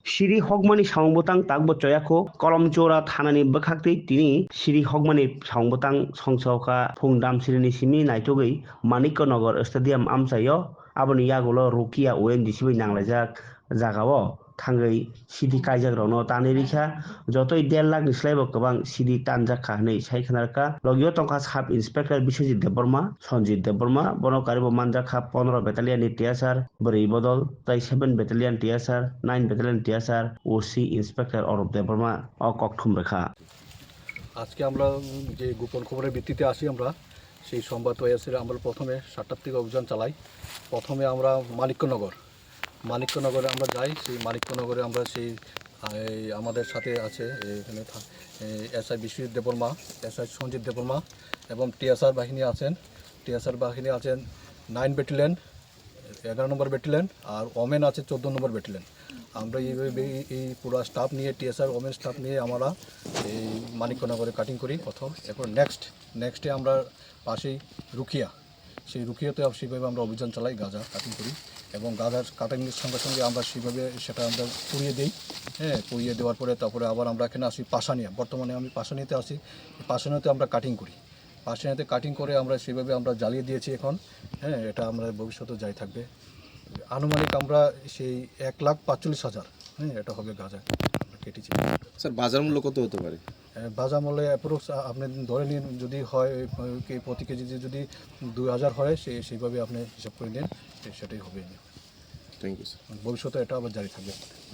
Shiri Hogmani Shangbotang Tagbo Kolomchora Hanani Bakakti Tini Shiri Hogmani Shangbotang Songsoka Pungdam Sirini Simi Naitogi Maniko Nogor Stadium Amsayo Aboni Yagulo Rukia Wen Disibi Nanglajak Zagawo Tangai Sidi Kaijagrono Tanirika Jotoi Delak Nislebo Kabang Sidi Tanjaka Nei Saikanarka Logio Tongka Sub Inspector Bishoji Deborma Sonjit Deborma Bono Karibo Manjaka 15 Battalion Tiasar Beri Bodol Tai 7 Battalion Tiasar 9 Battalion Tiasar OC Inspector Orob Deborma Okok Tumrekha আজকে আমরা যে গোপন খবরের ভিত্তিতে আসি আমরা সেই সংবাদ হয়েছে আমরা প্রথমে 7টার থেকে অভিযান চালাই। প্রথমে আমরা মানিক্যনগরে আমরা যাই। সেই মানিক্যনগরে আমরা সেই আমাদের সাথে আছে এখানে এসআই বিশ্বজিৎ দেববর্মা, এসআই সঞ্জিত দেববর্মা এবং টিএসআর বাহিনী আছেন। 9 ব্যাটালিয়ন 11 নম্বর ব্যাটালিয়ন আর ওমেন আছে 14 নম্বর ব্যাটালিয়ন। আমরা এইভাবে এই পুরো স্টাফ নিয়ে টিএসআর ওমেন স্টাফ নিয়ে আমরা এই মানিক্যনগরে কাটিং করি প্রথম। এরপর নেক্সটে আমরা পাশেই রুকিয়া, সেই রুকিয়াতে সেইভাবে আমরা অভিযান চালাই, গাঁজা কাটিং করি এবং গাঁজার কাটিংয়ের সঙ্গে সঙ্গে আমরা সেইভাবে সেটা আমরা পুড়িয়ে দিই। পুড়িয়ে দেওয়ার পরে তারপরে আবার আমরা এখানে আসি পাশানিয়া। বর্তমানে আমি পাশানিয়াতে আসি। পাশানিয়াতে আমরা কাটিং করি। পাশানিয়াতে কাটিং করে আমরা সেইভাবে আমরা জ্বালিয়ে দিয়েছি এখন। এটা আমরা ভবিষ্যতে যাই থাকবে। আনুমানিক আমরা সেই 1,45,000 এটা হবে গাঁজা আমরা কেটেছি। স্যার বাজার মূল্য কত হতে পারে? বাজার মূল্যে অ্যাপ্রক্স আপনি ধরে নিন, যদি হয় প্রতি কেজি যদি 2,000 হয় সেইভাবে আপনি হিসাব করে নিন, সেটাই হবে। Thank you sir. ভবিষ্যতে এটা আবার জারি থাকবে।